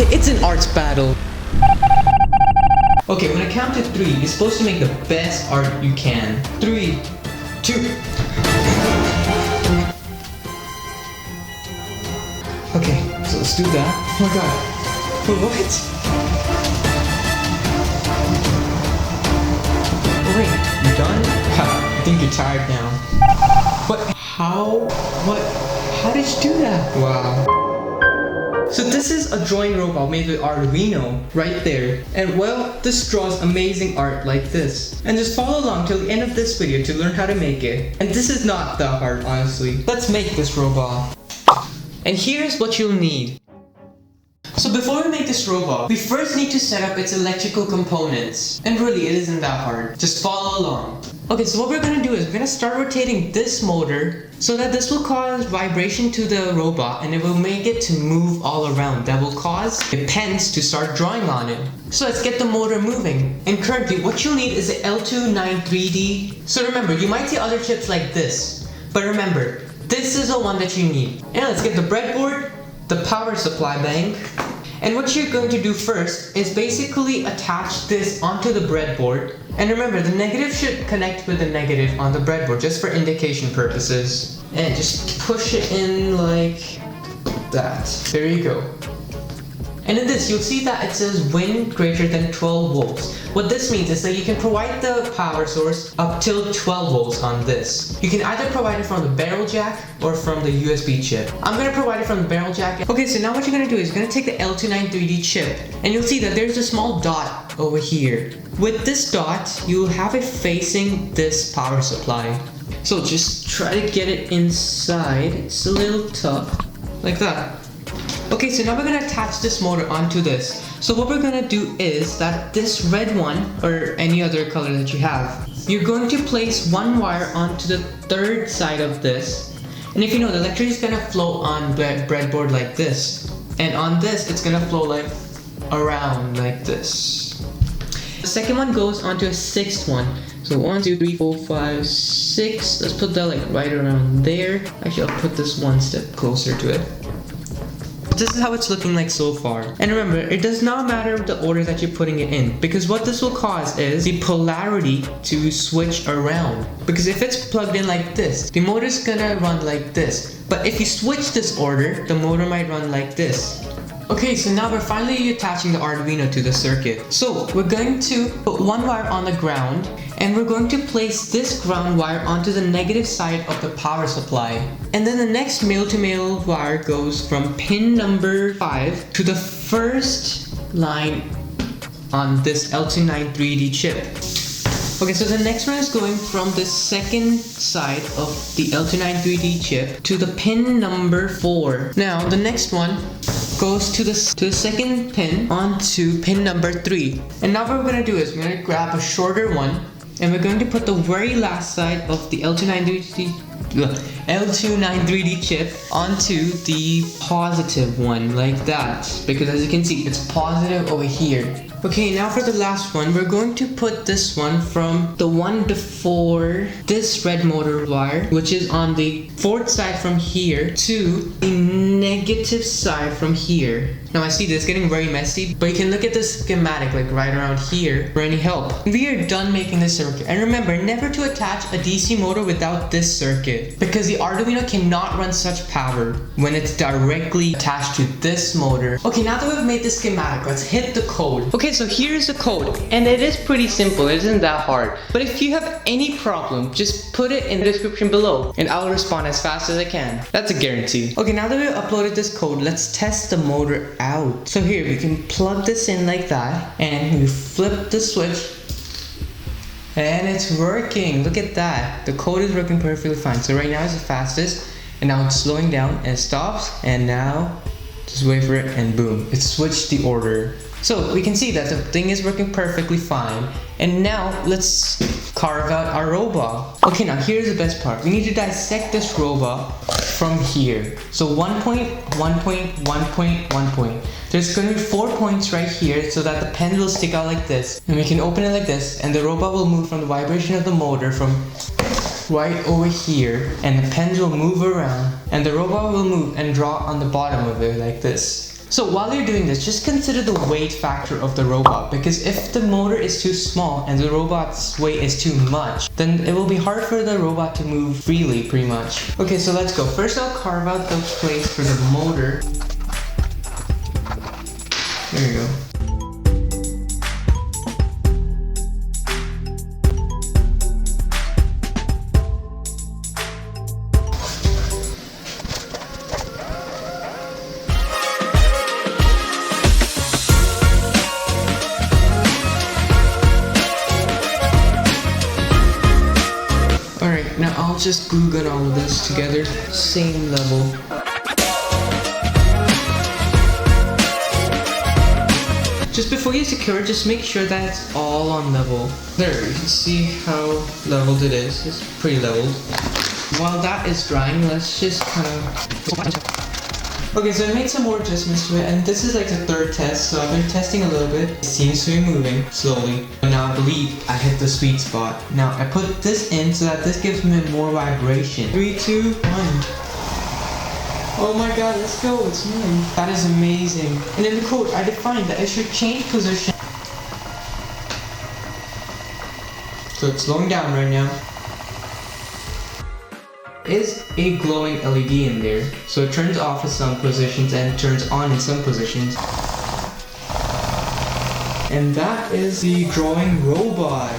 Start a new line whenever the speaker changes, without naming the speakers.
It's an arts battle. Okay, when I count to 3, you're supposed to make the best art you can. 3, 2. Okay, so let's do that. Oh my god. What? Oh wait, you done? I think you're tired now. But how? What? How did you do that? Wow. So this is a drawing robot made with Arduino right there. And well, this draws amazing art like this. And just follow along till the end of this video to learn how to make it. And this is not that hard, honestly. Let's make this robot. And here's what you'll need. So before we make this robot, we first need to set up its electrical components. And really, it isn't that hard. Just follow along. Okay, so what we're gonna do is we're gonna start rotating this motor so that this will cause vibration to the robot and it will make it to move all around. That will cause the pens to start drawing on it. So let's get the motor moving. And currently, what you'll need is the L293D. So remember, you might see other chips like this. But remember, this is the one that you need. And let's get the breadboard, the power supply bank. And what you're going to do first is basically attach this onto the breadboard. And remember, the negative should connect with the negative on the breadboard, just for indication purposes. And just push it in like that. There you go. And in this, you'll see that it says win greater than 12 volts. What this means is that you can provide the power source up till 12 volts on this. You can either provide it from the barrel jack or from the USB chip. I'm going to provide it from the barrel jack. Okay, so now what you're going to do is you're going to take the L293D chip and you'll see that there's a small dot over here. With this dot, you'll have it facing this power supply. So just try to get it inside. It's a little tough, like that. Okay, so now we're gonna attach this motor onto this. So what we're gonna do is that this red one, or any other color that you have, you're going to place one wire onto the third side of this. And if you know, the electricity is gonna flow on breadboard like this. And on this, it's gonna flow like around like this. The second one goes onto a sixth one. So 1, 2, 3, 4, 5, 6. Let's put that like right around there. Actually, I'll put this one step closer to it. This is how it's looking like so far. And remember, it does not matter the order that you're putting it in, because what this will cause is the polarity to switch around. Because if it's plugged in like this, the motor's gonna run like this. But if you switch this order, the motor might run like this. Okay, so now we're finally attaching the Arduino to the circuit. So we're going to put one wire on the ground, and we're going to place this ground wire onto the negative side of the power supply. And then the next male-to-male wire goes from pin number 5 to the first line on this L293D chip. Okay, so the next one is going from the second side of the L293D chip to the pin number 4. Now, the next one goes to the second pin onto pin number 3. And now what we're going to do is we're going to grab a shorter one and we're going to put the very last side of the L293D chip onto the positive one like that, because as you can see, it's positive over here. Okay, now for the last one, we're going to put this one from the 1 to 4, this red motor wire, which is on the fourth side from here, to the negative side from here. Now I see this getting very messy, but you can look at the schematic like right around here for any help. We are done making this circuit. And remember, never to attach a DC motor without this circuit, because the Arduino cannot run such power when it's directly attached to this motor. Okay, now that we've made the schematic, let's hit the code. Okay, so here's the code, and it is pretty simple. It isn't that hard. But if you have any problem, just put it in the description below, and I'll respond as fast as I can. That's a guarantee. Okay, now that we've uploaded this code, let's test the motor out. So here, we can plug this in like that, and we flip the switch, and it's working. Look at that. The code is working perfectly fine. So right now it's the fastest, and now it's slowing down, and it stops, and now just wait for it, and boom, it switched the order. So we can see that the thing is working perfectly fine. And now let's carve out our robot. Okay, now here's the best part. We need to dissect this robot from here. So 1 point, 1 point, 1 point, 1 point. There's going to be 4 points right here so that the pen will stick out like this. And we can open it like this, and the robot will move from the vibration of the motor from right over here, and the pens will move around, and the robot will move and draw on the bottom of it like this. So while you're doing this, just consider the weight factor of the robot, because if the motor is too small and the robot's weight is too much, then it will be hard for the robot to move freely, pretty much. Okay, so let's go. First I'll carve out the place for the motor. There you go. Alright, now I'll just glue gun all of this together, same level. Just before you secure it, just make sure that it's all on level. There, you can see how leveled it is. It's pretty leveled. While that is drying, let's just kind of... Okay, so I made some more adjustments to it, and this is like the third test, so I've been testing a little bit. It seems to be moving slowly. And now I believe I hit the sweet spot. Now I put this in so that this gives me more vibration. 3, 2, 1. Oh my god, let's go, it's moving. That is amazing. And in the code, I defined that it should change position. So it's slowing down right now. Is a glowing LED in there, so it turns off in some positions and turns on in some positions. And that is the drawing robot.